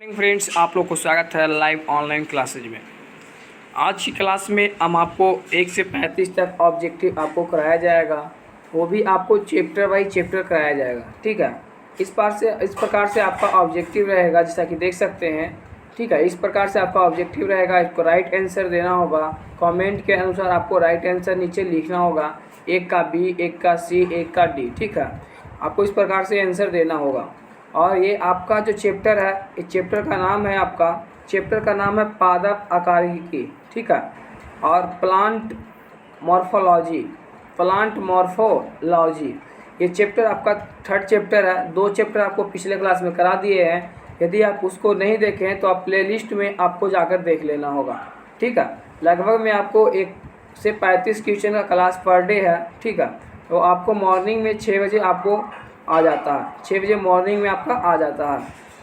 Friends, आप लोग को स्वागत है लाइव ऑनलाइन क्लासेज में। आज की क्लास में हम आपको 1 से 35 तक ऑब्जेक्टिव आपको कराया जाएगा, वो भी आपको चैप्टर बाई चैप्टर कराया जाएगा। ठीक है, इस प्रकार से आपका ऑब्जेक्टिव रहेगा, जैसा कि देख सकते हैं। ठीक है, इस प्रकार से आपका ऑब्जेक्टिव रहेगा। इसको राइट आंसर देना होगा। कमेंट के अनुसार आपको राइट आंसर नीचे लिखना होगा, एक का बी, एक का सी, एक का डी। ठीक है, आपको इस प्रकार से आंसर देना होगा। और ये आपका जो चैप्टर है, इस चैप्टर का नाम है पादप आकारिकी। ठीक है, और प्लांट मॉर्फोलॉजी ये चैप्टर आपका 3rd चैप्टर है। 2 चैप्टर आपको पिछले क्लास में करा दिए हैं। यदि आप उसको नहीं देखें तो आप प्लेलिस्ट में आपको जाकर देख लेना होगा। ठीक है, लगभग में आपको 1 से 35 क्वेश्चन का क्लास पर डे है। ठीक है, तो आपको मॉर्निंग में 6 बजे आपको आ जाता है, 6 बजे मॉर्निंग में आपका आ जाता है।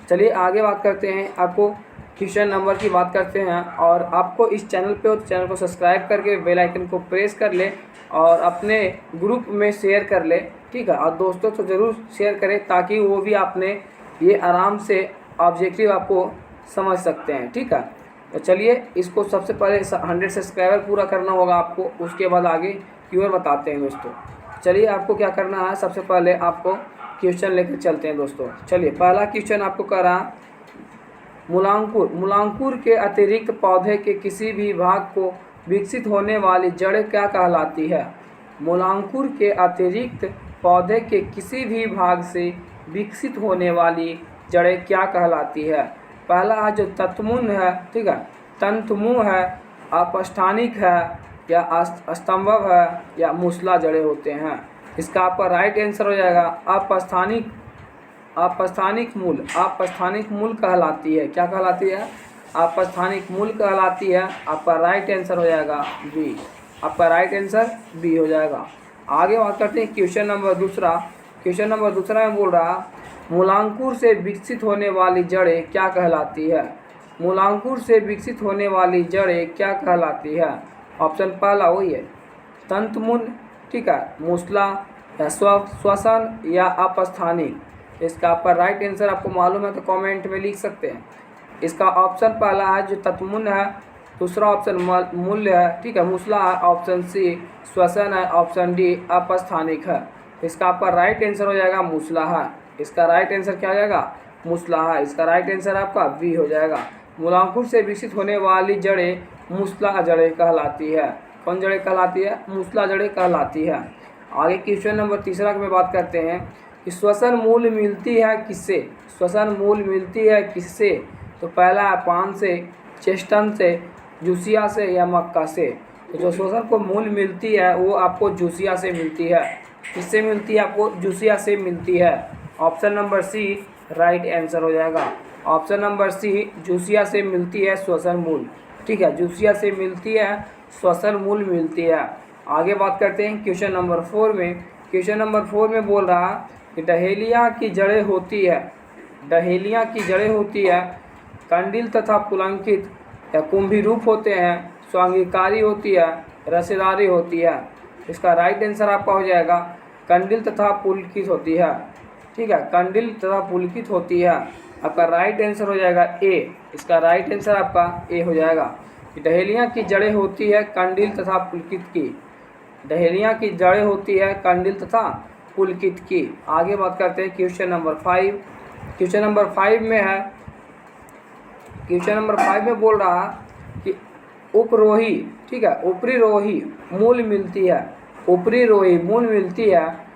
चलिए आगे बात करते हैं, आपको क्वेश्चन नंबर की बात करते हैं। और आपको इस चैनल पे हो तो चैनल को सब्सक्राइब करके बेल आइकन को प्रेस कर ले और अपने ग्रुप में शेयर कर ले। ठीक है, और दोस्तों तो ज़रूर शेयर करें ताकि वो भी आपने ये आराम से ऑब्जेक्टिव आपको समझ सकते हैं। ठीक है, तो चलिए इसको सबसे पहले 100 सब्सक्राइबर पूरा करना होगा आपको, उसके बाद आगे की ओर बताते हैं दोस्तों। चलिए आपको क्या करना है, सबसे पहले आपको क्वेश्चन लेकर चलते हैं दोस्तों। चलिए पहला क्वेश्चन आपको करा, मूलांकुर के अतिरिक्त पौधे के किसी भी भाग को विकसित होने वाली जड़ क्या कहलाती है? मूलांकुर के अतिरिक्त पौधे के किसी भी भाग से विकसित होने वाली जड़ें क्या कहलाती है? पहला है जो तंतुमूल है, ठीक है, तंतुमूल है, अपस्थानिक है, या स्तंभव है, या मूसला जड़ें होते हैं। इसका आपका राइट आंसर हो जाएगा अपस्थानिक मूल कहलाती है। क्या कहलाती है? अपस्थानिक मूल कहलाती है। आपका राइट आंसर हो जाएगा बी। आपका राइट आंसर बी हो जाएगा। आगे बात करते हैं क्वेश्चन नंबर दूसरा। क्वेश्चन नंबर दूसरा में बोल रहा, मूलांकुर से विकसित होने वाली जड़ें क्या कहलाती है? मूलांकुर से विकसित होने वाली जड़ें क्या कहलाती है? ऑप्शन पहला वही है तंतुमूल, ठीक है, मूसला, या श्वसन, या अपस्थानिक। इसका आपका राइट आंसर आपको मालूम है तो कमेंट में लिख सकते हैं। इसका ऑप्शन पहला है जो तंतुमूल है, दूसरा ऑप्शन मूल्य है, ठीक है, मूसला है, ऑप्शन सी श्वसन है, ऑप्शन डी अपस्थानिक है। इसका आपका राइट आंसर हो जाएगा मूसला है। इसका राइट आंसर क्या हो जाएगा? मूसला है। इसका राइट आंसर आपका बी हो जाएगा। मूलांकुर से विकसित होने वाली जड़ें मूसला जड़ें कहलाती है। कौन जड़ें कहलाती है? मूसला जड़ें कहलाती है। आगे क्वेश्चन नंबर तीसरा में बात करते हैं कि श्वसन मूल मिलती है किससे? श्वसन मूल मिलती है किससे? तो पहला है पान से, चेस्टन से, जूसिया से, या मक्का से। तो जो श्वसन को मूल मिलती है वो आपको जूसिया से मिलती है। किससे मिलती है? आपको जूसिया से मिलती है। Option number C right answer हो जाएगा। ऑप्शन नंबर सी जूसिया से मिलती है श्वसन मूल। ठीक है, जूसिया से मिलती है, श्वसन मूल मिलती है। आगे बात करते हैं क्वेश्चन नंबर 4 में। क्वेश्चन नंबर 4 में बोल रहा कि डहेलिया की जड़ें होती है कंडील तथा पुलंकित या कुंभी रूप होते हैं, स्वांगीकारी होती है, रसेदारी होती है। इसका राइट आंसर आपका हो जाएगा कंडील तथा पुलकित होती है। ठीक है, कंडील तथा पुलकित होती है। आपका राइट आंसर हो जाएगा ए। इसका राइट आंसर आपका ए हो जाएगा। डहेलिया की जड़ें होती है कंडील तथा पुलकित की। डहेलिया की जड़ें होती है कंडील तथा पुलकित की। आगे बात करते हैं क्वेश्चन नंबर 5। क्वेश्चन नंबर 5 में है, क्वेश्चन नंबर 5 में बोल रहा कि उपरोही, ठीक है, ऊपरी रोही मूल मिलती है। ऊपरी रोही मूल मिलती है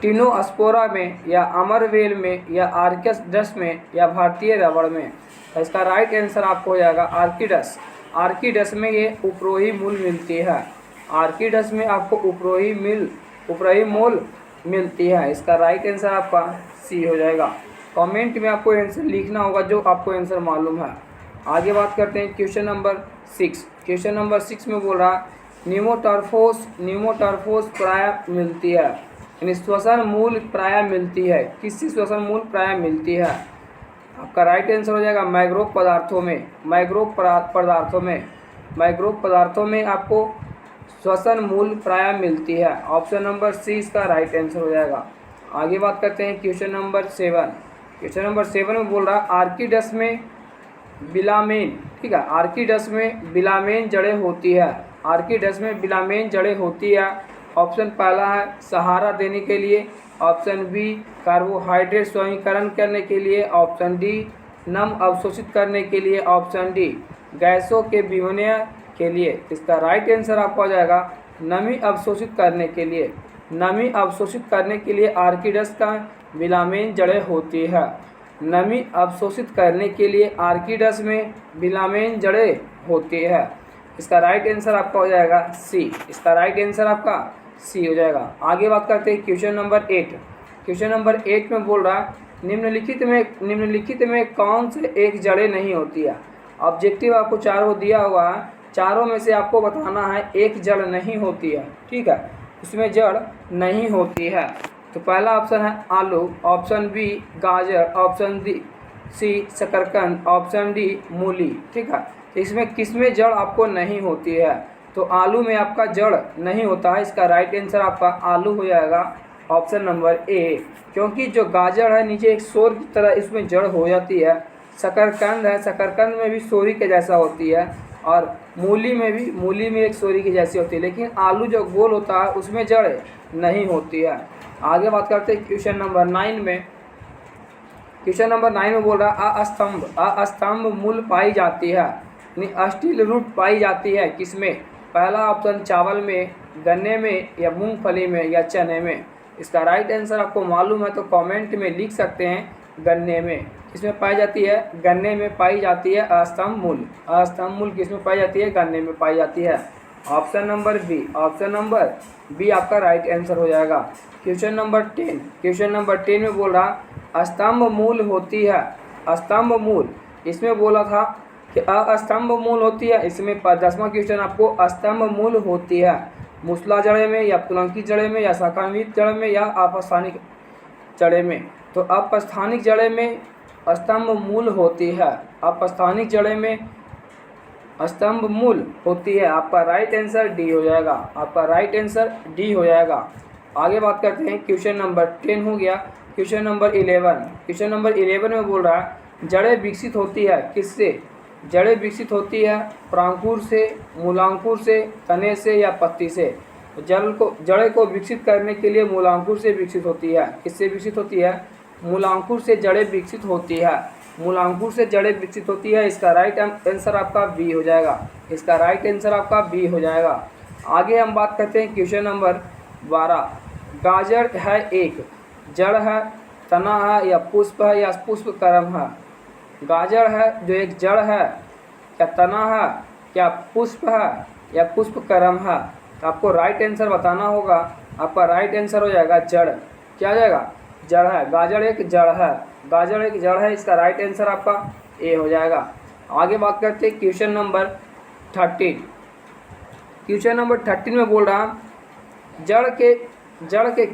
टिनोस्पोरा में, या अमरवेल में, या आर्किडस में, या भारतीय रबड़ में। इसका राइट आंसर आपको हो जाएगा आर्किडस। आर्किडस में ये उपरोही मूल मिलती है। आर्किडस में आपको उपरोही मूल मिलती है। इसका राइट आंसर आपका सी हो जाएगा। कमेंट में आपको आंसर लिखना होगा जो आपको आंसर मालूम है। आगे बात करते हैं क्वेश्चन नंबर 6। क्वेश्चन नंबर 6 में बोल रहा न्यूमोटॉर्फोस प्राय मिलती है, यानी श्वसन मूल प्राय मिलती है। किससे श्वसन मूल प्राय मिलती है? आपका राइट आंसर हो जाएगा मैंग्रोव पदार्थों में आपको श्वसन मूल प्राय मिलती है। ऑप्शन नंबर सी इसका राइट आंसर हो जाएगा। आगे बात करते हैं क्वेश्चन नंबर 7। क्वेश्चन नंबर 7 में बोल रहा है आर्किडस में बिलामेन, ठीक है, आर्किडस में बिलामेन जड़ें होती है, आर्किडस में बिलामेन जड़ें होती है। ऑप्शन पहला है सहारा देने के लिए, ऑप्शन बी कार्बोहाइड्रेट स्वस्थीकरण करने के लिए, ऑप्शन डी नम अवशोषित करने के लिए, ऑप्शन डी गैसों के विनिमय के लिए। इसका राइट आंसर आपको आ जाएगा नमी अवशोषित करने के लिए। नमी अवशोषित करने के लिए आर्किडस का बिलामेन जड़ें होती है। नमी अवशोषित करने के लिए आर्किडस में बिलामेन जड़ें होती है। इसका राइट आंसर आपका हो जाएगा सी। इसका राइट आंसर आपका सी हो जाएगा। आगे बात करते हैं क्वेश्चन नंबर 8। क्वेश्चन नंबर 8 में बोल रहा है निम्नलिखित में कौन से एक जड़ें नहीं होती है। ऑब्जेक्टिव आपको चारों दिया हुआ है, चारों में से आपको बताना है एक जड़ नहीं होती है, ठीक है, उसमें जड़ नहीं होती है। तो पहला ऑप्शन है आलू, ऑप्शन बी गाजर, ऑप्शन डी सी शकरकंद, ऑप्शन डी मूली, ठीक है। तो इसमें किसमें जड़ आपको नहीं होती है? तो आलू में आपका जड़ नहीं होता है। इसका राइट आंसर आपका आलू हो जाएगा, ऑप्शन नंबर ए। क्योंकि जो गाजर है नीचे एक सोर की तरह इसमें जड़ हो जाती है। शकरकंद है, शकरकंद में भी सोरी के जैसा होती है, और मूली में एक सोरी की जैसी होती है, लेकिन आलू जो गोल होता है उसमें जड़ नहीं होती है। आगे बात करते हैं क्वेश्चन नंबर 9 में। क्वेश्चन नंबर 9 में बोल रहा है अस्तंभ मूल पाई जाती है, यानी स्टील रूट पाई जाती है किसमें? पहला ऑप्शन चावल में, गन्ने में, या मूंगफली में, या चने में। इसका राइट आंसर आपको मालूम है तो कमेंट में लिख सकते हैं गन्ने में। किसमें पाई जाती है? गन्ने में पाई जाती है अस्तंभ मूल। अस्तंभ मूल किसमें पाई जाती है? गन्ने में पाई जाती है। Option number B, option number B आपका राइट आंसर हो जाएगा। Question number 10। क्वेश्चन नंबर 10 में बोल रहा स्तंभ मूल होती है, स्तंभ मूल, इसमें बोला था कि अस्तंभ मूल होती है। इसमें 10वां क्वेश्चन आपको स्तंभ मूल होती है मूसला जड़े में, या पुलंकी जड़े में, या शाखान्वित जड़े में, या अपस्थानिक जड़े में। तो अपस्थानिक जड़े में स्तंभ मूल होती है, अपस्थानिक जड़े में स्तंभ मूल होती है। आपका राइट आंसर डी हो जाएगा, आपका राइट आंसर डी हो जाएगा। आगे बात करते हैं क्वेश्चन नंबर 10 हो गया। Question number 11। क्वेश्चन नंबर 11 में बोल रहा है जड़ें विकसित होती है किससे? जड़ें विकसित होती है प्रांकुर से, मूलांकुर से, तने से, या पत्ती से। जड़ें को विकसित करने के लिए मूलांकुर से विकसित होती है। किससे विकसित होती है? मूलांकुर से जड़ें विकसित होती है, मूलांकुर से जड़ें विकसित होती है। इसका राइट आंसर आपका बी हो जाएगा, इसका राइट आंसर आपका बी हो जाएगा। आगे हम बात करते हैं क्वेश्चन नंबर 12। गाजर है एक जड़ है, तना है, या पुष्प है, या पुष्प करम है। गाजर है जो एक जड़ है, क्या तना है, क्या पुष्प है, या पुष्प करम है। तो आपको राइट आंसर बताना होगा। आपका राइट आंसर हो जाएगा जड़। क्या आ जाएगा? जड़ है। गाजर एक जड़ है, गाजर एक जड़ है। इसका राइट आंसर आपका ए हो जाएगा। आगे बात करते हैं क्वेश्चन नंबर 13। क्वेश्चन नंबर 13 में बोल रहा जड़ के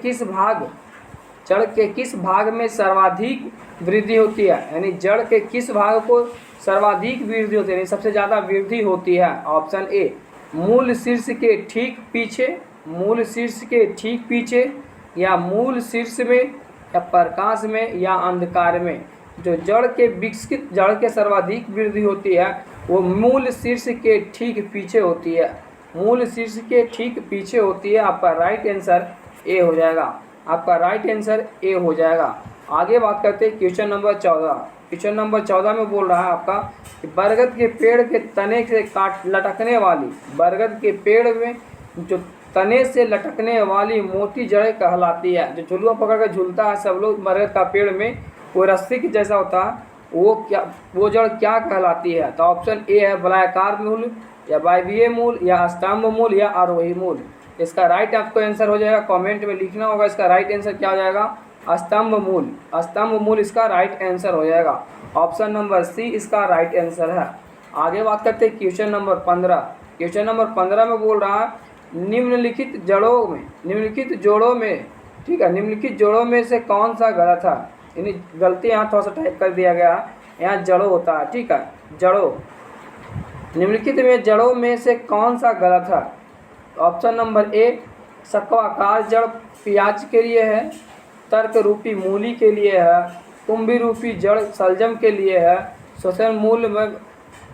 किस भाग में सर्वाधिक वृद्धि होती है? यानी जड़ के किस भाग को सर्वाधिक वृद्धि होती है, यानी सबसे ज़्यादा वृद्धि होती है? ऑप्शन ए मूल शीर्ष के ठीक पीछे, मूल शीर्ष के ठीक पीछे, या मूल शीर्ष में, या प्रकाश में, या अंधकार में। जो जड़ के सर्वाधिक वृद्धि होती है वो मूल शीर्ष के ठीक पीछे होती है, मूल शीर्ष के ठीक पीछे होती है। आपका राइट आंसर ए हो जाएगा, आपका राइट आंसर ए हो जाएगा। आगे बात करते हैं क्वेश्चन नंबर 14। क्वेश्चन नंबर 14 में बोल रहा है आपका कि बरगद के पेड़ के तने से लटकने वाली, बरगद के पेड़ में जो तने से लटकने वाली मोटी जड़ें कहलाती है। जो झुलुआ पकड़ कर झूलता है सब लोग बरगद का पेड़ में, वो रस्सी की जैसा होता है, वो जड़ क्या कहलाती है? तो ऑप्शन ए है वलयाकार मूल, या वायवीय मूल, या स्तंभ मूल, या आरोही मूल। इसका राइट आपको आंसर हो जाएगा, कमेंट में लिखना होगा। इसका राइट आंसर क्या हो जाएगा? स्तंभ मूल, स्तंभ मूल इसका राइट आंसर हो जाएगा। ऑप्शन नंबर सी इसका राइट आंसर है। आगे बात करते हैं क्वेश्चन नंबर 15। क्वेश्चन नंबर 15 में बोल रहा है निम्नलिखित जोड़ों में, ठीक है, निम्नलिखित जोड़ों में से कौन सा गलत है? यानी गलती यहाँ थोड़ा सा टाइप कर दिया गया, यहाँ जड़ों होता है, ठीक है, जड़ों। निम्नलिखित में जड़ों में से कौन सा गलत है? ऑप्शन नंबर ए शंक्वाकार जड़ प्याज के लिए है, तर्क रूपी मूली के लिए है, तुम्बी रूपी जड़ शलजम के लिए है, श्वसन मूल में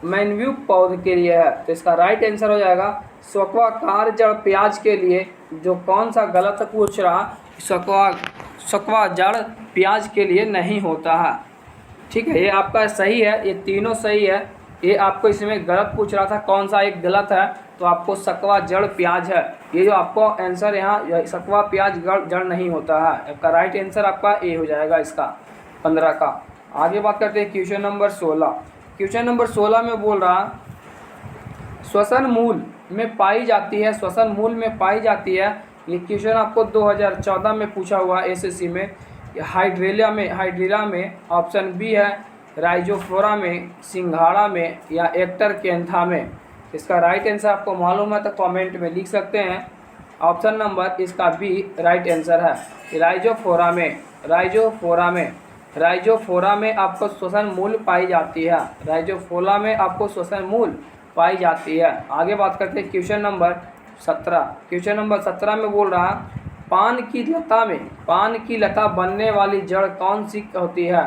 मैनव्यूक पौध के लिए है। तो इसका राइट आंसर हो जाएगा शक्वाकार जड़ प्याज के लिए। जो कौन सा गलत पूछ रहा, शक्वा जड़ प्याज के लिए नहीं होता है। ठीक है, ये आपका सही है, ये तीनों सही है। ये आपको इसमें गलत पूछ रहा था कौन सा एक गलत है, तो आपको शक्वा जड़ प्याज है। ये जो आपको आंसर यहाँ शक्वा प्याज जड़ नहीं होता है। आपका राइट आंसर आपका ए हो जाएगा इसका 15 का। आगे बात करते हैं क्वेश्चन नंबर 16। क्वेश्चन नंबर 16 में बोल रहा श्वसन मूल में पाई जाती है, श्वसन मूल में पाई जाती है। ये क्वेश्चन आपको 2014 में पूछा हुआ एसएससी में। हाइड्रिला में ऑप्शन बी है, राइजोफोरा में, सिंघाड़ा में या एक्टर कैंथा में। इसका राइट आंसर आपको मालूम है तो कमेंट में लिख सकते हैं। ऑप्शन नंबर इसका बी राइट आंसर है, राइजोफोरा में। राइजोफोरा में आपको श्वसन मूल पाई जाती है। राइजोफोरा में आपको श्वसन मूल पाई जाती है। आगे बात करते हैं क्वेश्चन नंबर 17। क्वेश्चन नंबर 17 में बोल रहा पान की लता बनने वाली जड़ कौन सी होती है?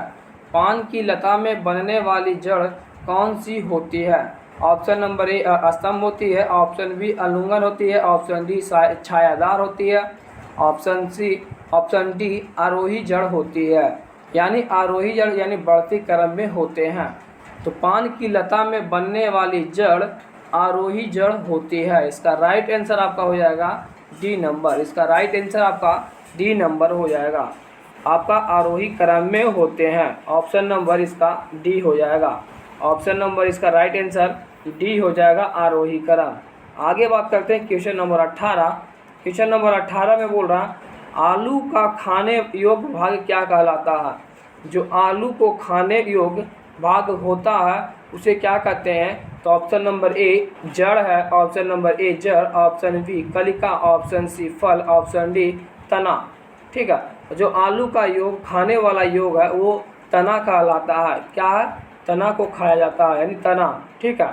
पान की लता में बनने वाली जड़ कौन सी होती है? ऑप्शन नंबर ए स्तंभ होती है, ऑप्शन बी अल्लुंगन होती है, ऑप्शन डी छायादार होती है, ऑप्शन डी आरोही जड़ होती है। यानी आरोही जड़ यानी बढ़ती क्रम में होते हैं। तो पान की लता में बनने वाली जड़ आरोही जड़ होती है। इसका राइट आंसर आपका हो जाएगा डी नंबर। इसका राइट आंसर आपका डी नंबर हो जाएगा। आपका आरोही क्रम में होते हैं। ऑप्शन नंबर इसका डी हो जाएगा। ऑप्शन नंबर इसका राइट आंसर डी हो जाएगा, आरोही क्रम। आगे बात करते हैं क्वेश्चन नंबर 18। क्वेश्चन नंबर 18 में बोल रहा आलू का खाने योग्य भाग क्या कहलाता है? जो आलू को खाने योग्य भाग होता है उसे क्या कहते हैं? तो ऑप्शन नंबर ए जड़ है, ऑप्शन नंबर ए जड़, ऑप्शन बी कलिका, ऑप्शन सी फल, ऑप्शन डी तना। ठीक है, जो आलू का योग खाने वाला योग है वो तना कहलाता है। क्या है? तना को खाया जाता है, यानी तना। ठीक है,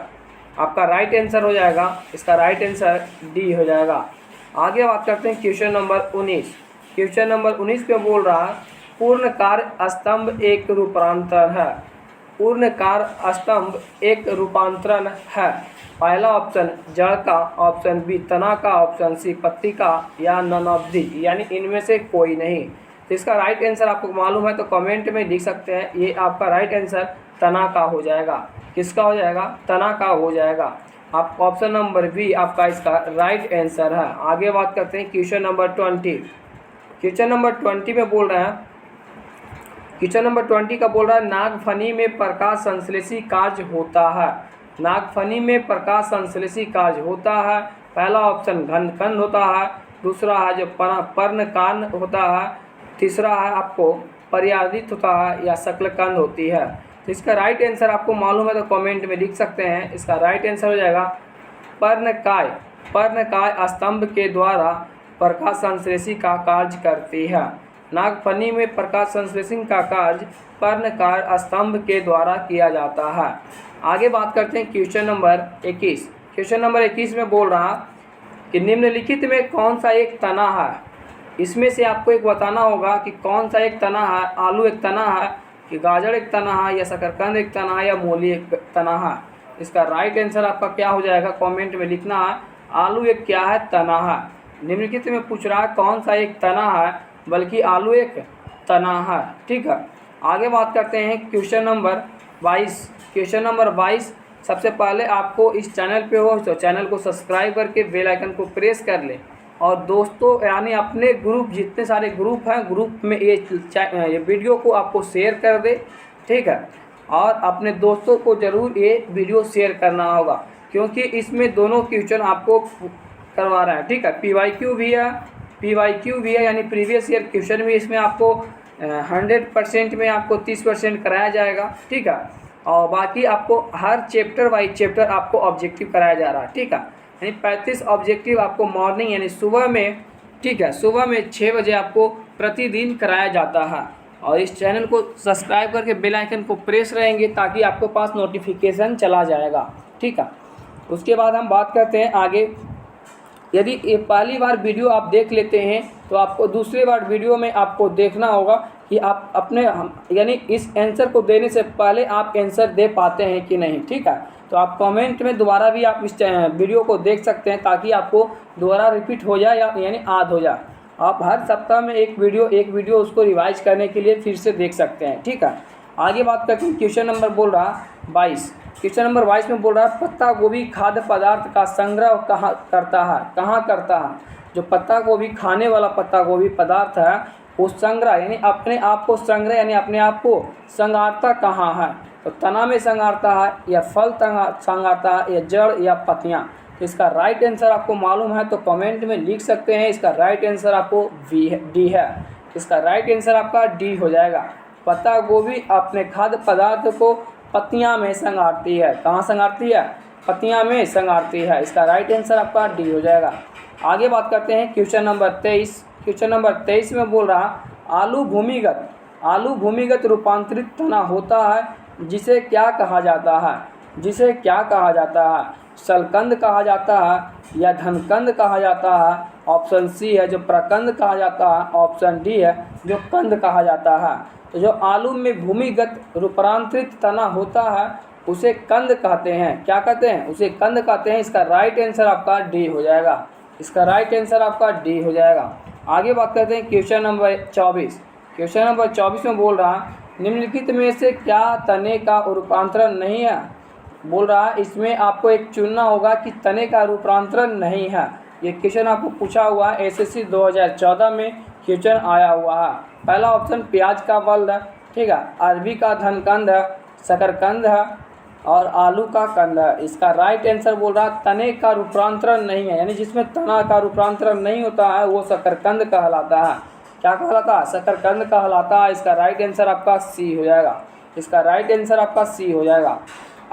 आपका राइट आंसर हो जाएगा, इसका राइट आंसर डी हो जाएगा। आगे बात करते हैं क्वेश्चन नंबर 19। क्वेश्चन नंबर 19 पे बोल रहा है पूर्णकार स्तंभ एक रूपांतरण है। पूर्णकार स्तंभ एक रूपांतरण है। पहला ऑप्शन जड़ का, ऑप्शन बी तना का, ऑप्शन सी पत्ती का या नन ऑफ दी, यानी इनमें से कोई नहीं। तो इसका राइट आंसर आपको मालूम है तो कमेंट में लिख सकते हैं। ये आपका राइट आंसर तना का हो जाएगा। किसका हो जाएगा? तना का हो जाएगा। आप ऑप्शन नंबर बी आपका इसका राइट आंसर है। आगे बात करते हैं क्वेश्चन नंबर 20। क्वेश्चन नंबर 20 में बोल रहे हैं, क्वेश्चन नंबर 20 का बोल रहा है नागफनी में प्रकाश संश्लेषी कार्य होता है। नागफनी में प्रकाश संश्लेषी कार्य होता है। पहला ऑप्शन घनकंद होता है, दूसरा है जो पर्णकांड होता है, तीसरा है आपको पर्यादित होता है या शकलकंद होती है। तो इसका राइट आंसर आपको मालूम है तो कमेंट में लिख सकते हैं। इसका राइट आंसर हो जाएगा पर्णकाय। पर्णकाय स्तंभ के द्वारा प्रकाश संश्लेषी का कार्य करती है। नागफनी में प्रकाश संश्लेषण का कार्य पर्णकाय स्तंभ के द्वारा किया जाता है। आगे बात करते हैं क्वेश्चन नंबर 21। क्वेश्चन नंबर 21 में बोल रहा कि निम्नलिखित में कौन सा एक तना है? इसमें से आपको एक बताना होगा कि कौन सा एक तना है। आलू एक तना है कि गाजर एक तना है या शकरकंद एक तना है या मूली एक तना है। इसका राइट आंसर आपका क्या हो जाएगा? कमेंट में लिखना है। आलू एक क्या है? तना है। निम्नलिखित में पूछ रहा है कौन सा एक तना है, बल्कि आलू एक तना है। ठीक है, आगे बात करते हैं क्वेश्चन नंबर 22। क्वेश्चन नंबर 22 सबसे पहले आपको इस चैनल पे हो तो चैनल को सब्सक्राइब करके बेल आइकन को प्रेस कर ले और दोस्तों यानी अपने ग्रुप जितने सारे ग्रुप हैं ग्रुप में ये वीडियो को आपको शेयर कर दे। ठीक है, और अपने दोस्तों को ज़रूर ये वीडियो शेयर करना होगा क्योंकि इसमें दोनों क्वेश्चन आपको करवा रहे हैं। ठीक है, PYQ भी है यानी प्रीवियस ईयर क्वेश्चन भी इसमें आपको 100% में आपको 30% कराया जाएगा। ठीक है, और बाकी आपको हर चैप्टर वाइज चैप्टर आपको ऑब्जेक्टिव कराया जा रहा है। ठीक है, यानी 35 ऑब्जेक्टिव आपको मॉर्निंग यानी सुबह में, ठीक है, सुबह में 6 बजे आपको प्रतिदिन कराया जाता है। और इस चैनल को सब्सक्राइब करके बेल आइकन को प्रेस रहेंगे ताकि आपके पास नोटिफिकेशन चला जाएगा। ठीक है, उसके बाद हम बात करते हैं आगे। यदि ये पहली बार वीडियो आप देख लेते हैं तो आपको दूसरी बार वीडियो में आपको देखना होगा कि आप अपने यानी इस आंसर को देने से पहले आप आंसर दे पाते हैं कि नहीं। ठीक है, तो आप कमेंट में दोबारा भी आप इस वीडियो को देख सकते हैं ताकि आपको दोबारा रिपीट हो जाए या यानी याद हो जाए। आप हर सप्ताह में एक वीडियो उसको रिवाइज करने के लिए फिर से देख सकते हैं। ठीक है, आगे बात करते हैं। क्वेश्चन नंबर बोल रहा 22। क्वेश्चन नंबर 22 में बोल रहा है पत्ता गोभी खाद्य पदार्थ का संग्रह कहाँ करता है। जो पत्ता गोभी खाने वाला पत्ता गोभी पदार्थ है वो संग्रह यानी अपने आप को संग्रह यानी अपने आप को संगारता कहाँ है। तो तना में संगारता है या फल संगारता है या जड़ या पत्तियाँ। तो इसका राइट आंसर आपको मालूम है तो कमेंट में लिख सकते हैं। इसका राइट आंसर आपको डी है। इसका राइट आंसर आपका डी हो जाएगा। पत्ता गोभी अपने खाद्य पदार्थ को पत्तियाँ में संगारती है। कहाँ संगारती है? पत्तियाँ में संगारती है। इसका राइट आंसर आपका डी हो जाएगा। आगे बात करते हैं क्वेश्चन नंबर 23। क्वेश्चन नंबर 23 में बोल रहा आलू भूमिगत रूपांतरित तना होता है जिसे क्या कहा जाता है। शलकंद कहा जाता है या धनकंद कहा जाता है। ऑप्शन सी है जो प्रकंद कहा जाता है। ऑप्शन डी है जो कंद कहा जाता है। तो जो आलू में भूमिगत रूपांतरित तना होता है उसे कंद कहते हैं। क्या कहते हैं? उसे कंद कहते हैं। इसका राइट आंसर आपका डी हो जाएगा। इसका राइट आंसर आपका डी हो जाएगा। आगे बात करते हैं क्वेश्चन नंबर 24। क्वेश्चन नंबर 24 में बोल रहा निम्नलिखित में से क्या तने का रूपांतरण नहीं है। बोल रहा है इसमें आपको एक चुनना होगा कि तने का रूपांतरण नहीं है। ये क्वेश्चन आपको पूछा हुआ है एसएससी 2014 में क्वेश्चन आया हुआ है। पहला ऑप्शन प्याज का बल्ब है। ठीक है, अरबी का धनकंद है, शकरकंद है और आलू का कंद है। इसका राइट आंसर बोल रहा तने का रूपांतरण नहीं है यानी जिसमें तना का रूपांतरण नहीं होता है वो शकरकंद कहलाता है। क्या कहलाता है? शकरकंद कहलाता है। इसका राइट आंसर आपका सी हो जाएगा। इसका राइट आंसर आपका सी हो जाएगा।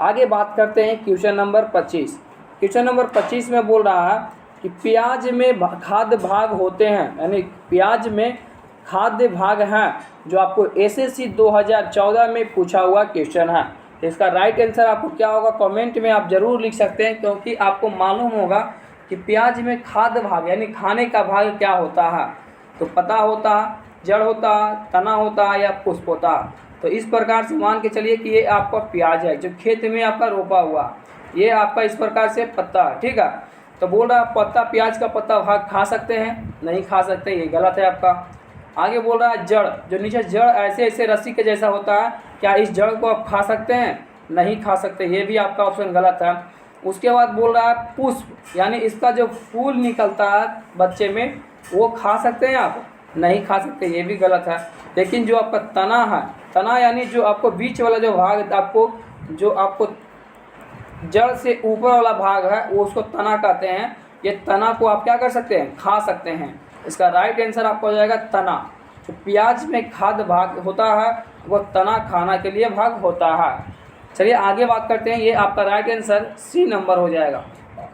आगे बात करते हैं क्वेश्चन नंबर 25। क्वेश्चन नंबर 25 में बोल रहा है कि प्याज में खाद्य भाग होते हैं यानी प्याज में खाद्य भाग हैं जो आपको एसएससी 2014 में पूछा हुआ क्वेश्चन है। इसका राइट आंसर आपको क्या होगा कमेंट में आप ज़रूर लिख सकते हैं क्योंकि आपको मालूम होगा कि प्याज में खाद्य भाग यानी खाने का भाग क्या होता है। तो पत्ता होता है, जड़ होता है, तना होता है या पुष्प होता है। तो इस प्रकार से मान के चलिए कि ये आपका प्याज है जो खेत में आपका रोपा हुआ, ये आपका इस प्रकार से पत्ता है। ठीक है, तो बोल रहा है पत्ता प्याज का पत्ता भाग खा सकते हैं? नहीं खा सकते, ये गलत है आपका। आगे बोल रहा है जड़, जो नीचे जड़ ऐसे रस्सी के जैसा होता है, क्या इस जड़ को आप खा सकते हैं? नहीं खा सकते, ये भी आपका ऑप्शन गलत है। उसके बाद बोल रहा है पुष्प यानी इसका जो फूल निकलता है बच्चे में वो खा सकते हैं आप? नहीं खा सकते, ये भी गलत है। लेकिन जो आपका तना है, तना यानी जो आपको बीच वाला जो भाग आपको जड़ से ऊपर वाला भाग है वो उसको तना कहते हैं। ये तना को आप क्या कर सकते हैं? खा सकते हैं। इसका राइट आंसर आपका हो जाएगा तना। जो प्याज में खाद्य भाग होता है वो तना खाना के लिए भाग होता है। चलिए आगे बात करते हैं। ये आपका राइट आंसर सी नंबर हो जाएगा।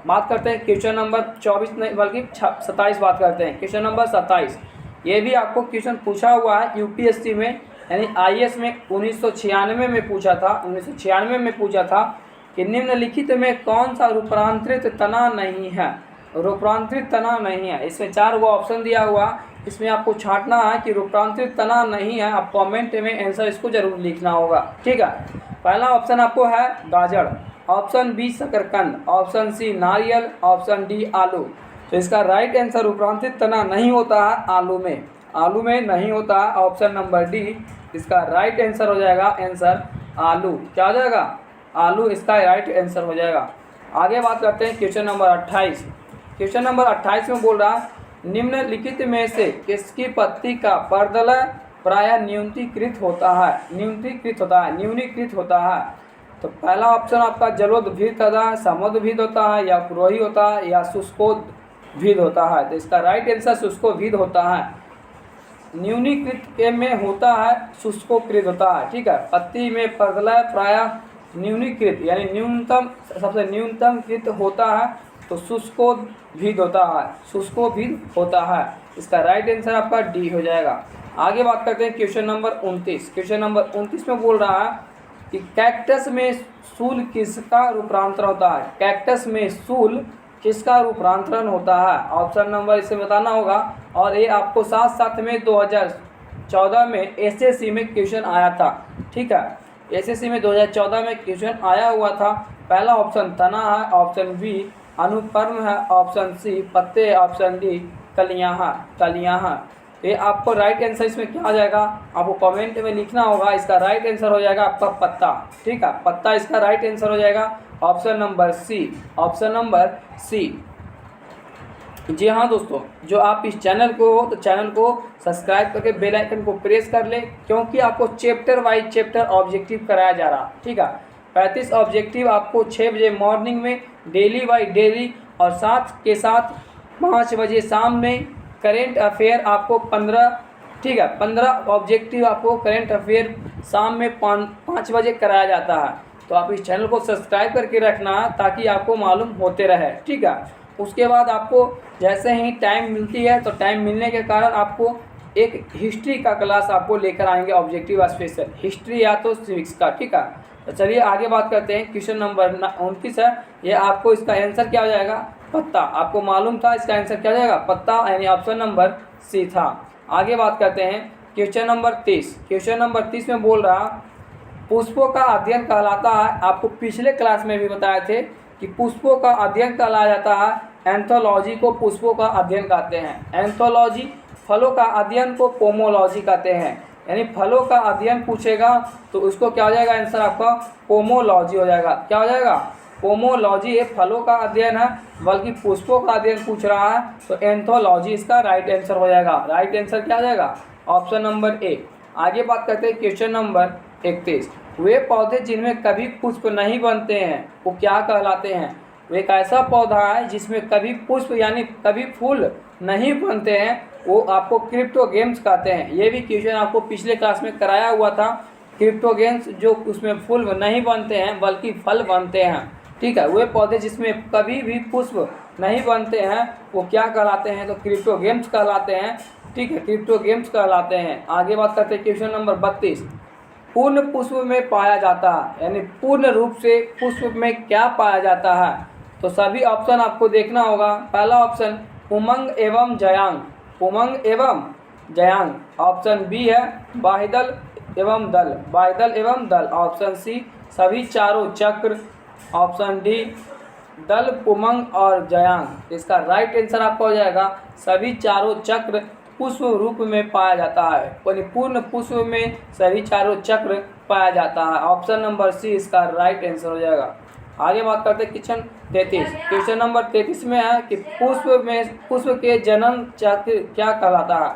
बात करते हैं क्वेश्चन नंबर 24 नहीं बल्कि 27 बात करते हैं। क्वेश्चन नंबर 27 ये भी आपको क्वेश्चन पूछा हुआ है यूपीएससी में यानी आईएएस में 1996 में पूछा था। 1996 में पूछा था कि निम्नलिखित में कौन सा रूपांतरित तना नहीं है। रूपांतरित तना नहीं है, इसमें 4 गो ऑप्शन दिया हुआ। इसमें आपको छांटना है कि रूपांतरित तना नहीं है। आप कमेंट में आंसर इसको जरूर लिखना होगा। ठीक है, पहला ऑप्शन आपको है गाजर, ऑप्शन बी शकरकंद, ऑप्शन सी नारियल, ऑप्शन डी आलू। तो इसका राइट आंसर रूपांतरित तना नहीं होता है आलू में नहीं होता है। ऑप्शन नंबर डी इसका राइट आंसर हो जाएगा। आंसर आलू क्या हो जाएगा? आलू इसका राइट आंसर हो जाएगा। आगे बात करते हैं क्वेश्चन नंबर 28। क्वेश्चन नंबर 28 में बोल रहा निम्नलिखित में से किसकी पत्ती का पर्दलय प्रायः न्यूनीकृत होता है। तो पहला ऑप्शन आपका जलोदभिद होता है, समुद्रभिद होता है या पुरोही होता है या शुष्कोदभिद होता है। तो इसका राइट आंसर शुष्कोदभिद होता है। न्यूनीकृत के में होता है शुष्कोकृत होता है। ठीक है, पत्ती में पर्दलय प्रायः न्यूनीकृत यानी न्यूनतम सबसे न्यूनतम कृत होता है तो शुष्कोदभिद होता है। इसका राइट आंसर आपका डी हो जाएगा। आगे बात करते हैं क्वेश्चन नंबर 29। क्वेश्चन नंबर 29 में बोल रहा है कि कैक्टस में सूल किसका रूपांतरण होता है। कैक्टस में सूल किसका रूपांतरण होता है। ऑप्शन नंबर इसे बताना होगा और ये आपको साथ साथ में 2014 में एसएससी में क्वेश्चन आया था। ठीक है, एसएससी में 2014 में क्वेश्चन आया हुआ था। पहला ऑप्शन तना है, ऑप्शन बी अनुपर्म है, ऑप्शन सी पत्ते है, ऑप्शन डी कलियां हैं। ये आपको राइट आंसर इसमें क्या आ जाएगा, आपको कमेंट में लिखना होगा। इसका राइट आंसर हो जाएगा आपका पत्ता। ठीक है, पत्ता इसका राइट आंसर हो जाएगा, option number C, option number C. जी हाँ दोस्तों, जो आप इस चैनल को सब्सक्राइब करके बेल आइकन को प्रेस कर ले, क्योंकि आपको चैप्टर वाइज चैप्टर ऑब्जेक्टिव कराया जा रहा। ठीक है, 35 ऑब्जेक्टिव आपको 6 बजे मॉर्निंग में डेली बाई डेली, और साथ के साथ 5 बजे शाम में करेंट अफेयर आपको 15, ठीक है, 15 ऑब्जेक्टिव आपको करेंट अफेयर शाम में 5 बजे कराया जाता है। तो आप इस चैनल को सब्सक्राइब करके रखना ताकि आपको मालूम होते रहे। ठीक है, उसके बाद आपको जैसे ही टाइम मिलती है, तो टाइम मिलने के कारण आपको एक हिस्ट्री का क्लास आपको लेकर आएंगे, ऑब्जेक्टिव स्पेशल हिस्ट्री या तो सिविक्स का। ठीक है, तो चलिए आगे बात करते हैं। क्वेश्चन नंबर 29 है, ये आपको इसका आंसर क्या हो जाएगा, पत्ता। आपको मालूम था इसका आंसर क्या हो जाएगा, पत्ता, यानी ऑप्शन नंबर सी था। आगे बात करते हैं क्वेश्चन नंबर 30। क्वेश्चन नंबर 30 में बोल रहा पुष्पों का अध्ययन कहलाता है। आपको पिछले क्लास में भी बताए थे कि पुष्पों का अध्ययन कहलाया जाता है एंथोलॉजी को पुष्पों का अध्ययन कहते हैं। एंथोलॉजी फलों का अध्ययन को पोमोलॉजी कहते हैं। यानी फलों का अध्ययन पूछेगा तो उसको क्या हो जाएगा आंसर आपका, पोमोलॉजी हो जाएगा। क्या हो जाएगा, पोमोलॉजी। ये फलों का अध्ययन है, बल्कि पुष्पों का अध्ययन पूछ रहा है, तो एंथोलॉजी इसका राइट आंसर हो जाएगा। राइट आंसर क्या हो जाएगा, ऑप्शन नंबर ए। आगे बात करते हैं क्वेश्चन नंबर 31। वे पौधे जिनमें कभी पुष्प नहीं बनते हैं वो क्या कहलाते हैं। वो एक ऐसा पौधा है जिसमें कभी पुष्प यानी कभी फूल नहीं बनते हैं, वो आपको क्रिप्टोगेम्स कहते हैं। ये भी क्वेश्चन आपको पिछले क्लास में कराया हुआ था। क्रिप्टोगेम्स जो उसमें फूल नहीं बनते हैं बल्कि फल बनते हैं। ठीक है, वे पौधे जिसमें कभी भी पुष्प नहीं बनते हैं वो क्या कहलाते हैं, तो क्रिप्टोगेम्स कहलाते हैं। ठीक है, क्रिप्टोगेम्स कहलाते हैं। आगे बात करते हैं क्वेश्चन नंबर 32। पूर्ण पुष्प में पाया जाता है, यानी पूर्ण रूप से पुष्प में क्या पाया जाता है, तो सभी ऑप्शन आपको देखना होगा। पहला ऑप्शन उमंग एवं जयांग, उमंग एवं जयांग। ऑप्शन बी है बाह्यदल एवं दल, बाह्यदल एवं दल। ऑप्शन सी सभी चारों चक्र। ऑप्शन डी दल, उमंग और जयांग। इसका राइट आंसर आपका हो जाएगा सभी चारों चक्र पुष्प रूप में पाया जाता है, यानी पूर्ण पुष्प में सभी चारों चक्र पाया जाता है। ऑप्शन नंबर सी इसका राइट आंसर हो जाएगा। आगे बात करते हैं क्वेश्चन 33। क्वेश्चन नंबर 33 में है कि पुष्प के जनन चक्र क्या कहलाता है।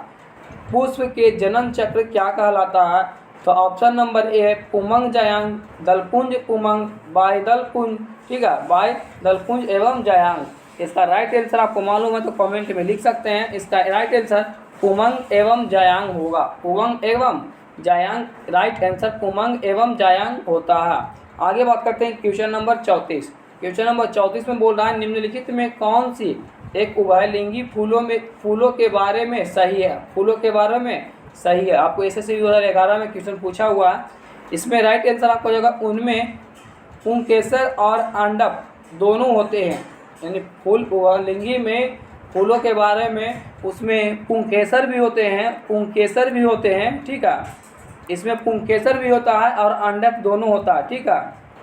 पुष्प के जनन चक्र क्या कहलाता है, तो ऑप्शन नंबर ए है उमंग जयांग, दलपुंज उमंग, बाह्यदलपुंज। ठीक है, बाह्यदलपुंज एवं जयांग। इसका राइट आंसर आपको मालूम है तो कमेंट में लिख सकते हैं। इसका राइट आंसर उमंग एवं जयांग होगा, उमंग एवं जयांग। राइट आंसर उमंग एवं जयांग होता है। आगे बात करते हैं क्वेश्चन नंबर 34। क्वेश्चन नंबर 34 में बोल रहा है निम्नलिखित में कौन सी एक उभयलिंगी फूलों के बारे में सही है। फूलों के बारे में सही है, आपको एसएससी 2011 में क्वेश्चन पूछा हुआ है। इसमें राइट आंसर आपको हो जाएगा उनमें पुंकेसर और अंडप दोनों होते हैं। यानी फूल उभयलिंगी में फूलों के बारे में उसमें पुंकेसर भी होते हैं, पुंकेसर भी होते हैं। ठीक है, इसमें पुंकेसर भी होता है और अंडप दोनों होता है। ठीक है,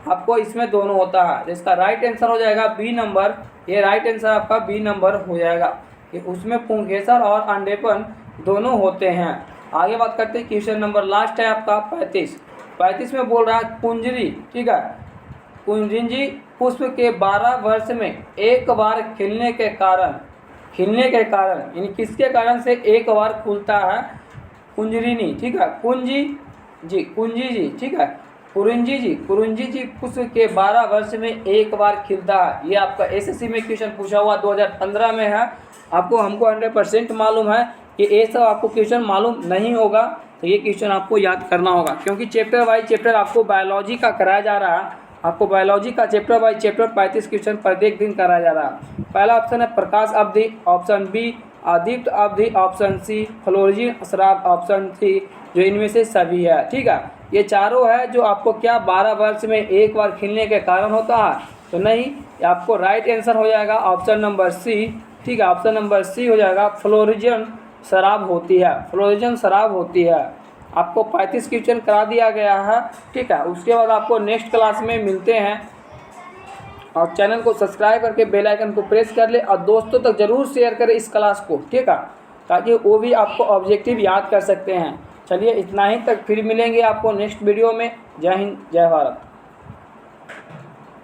आपको इसमें दोनों होता है। इसका राइट आंसर हो जाएगा बी नंबर। ये राइट आंसर आपका बी नंबर हो जाएगा कि उसमें पुंकेसर और अंडेपन दोनों होते हैं। आगे बात करते हैं क्वेश्चन नंबर लास्ट है आपका 35। 35 में बोल रहा है कुंजरी। ठीक है, कुंजरी पुष्प के 12 वर्ष में एक बार खिलने के कारण यानी किसके कारण से एक बार खुलता है, कुंजरिनी। ठीक है, कुंजी जी। ठीक है, कुरुंजी जी पुष्प के 12 वर्ष में एक बार खिलता है। ये आपका एसएससी में क्वेश्चन पूछा हुआ 2015 में है। हमको 100% मालूम है कि ये सब आपको क्वेश्चन मालूम नहीं होगा, तो ये क्वेश्चन आपको याद करना होगा, क्योंकि चैप्टर बाई चैप्टर आपको बायोलॉजी का कराया जा रहा है। आपको बायोलॉजी का चैप्टर बाई चैप्टर 35 क्वेश्चन प्रत्येक दिन कराया जा रहा है। पहला ऑप्शन है प्रकाश अवधि, ऑप्शन बी आदित्य अवधि, ऑप्शन सी फ्लोरोजिन स्राव, ऑप्शन सी जो इनमें से सभी है। ठीक है, ये चारों है जो आपको क्या 12 वर्ष में एक बार खिलने के कारण होता है, तो नहीं, आपको राइट आंसर हो जाएगा ऑप्शन नंबर सी। ठीक है, ऑप्शन नंबर सी हो जाएगा फ्लोरोजिन शराब होती है, फ्लोरिजन शराब होती है। आपको 35 क्वेश्चन करा दिया गया है, ठीक है। उसके बाद आपको नेक्स्ट क्लास में मिलते हैं, और चैनल को सब्सक्राइब करके बेल आइकन को प्रेस कर ले और दोस्तों तक ज़रूर शेयर करें इस क्लास को, ठीक है, ताकि वो भी आपको ऑब्जेक्टिव याद कर सकते हैं। चलिए इतना ही तक, फिर मिलेंगे आपको नेक्स्ट वीडियो में। जय हिंद, जय भारत।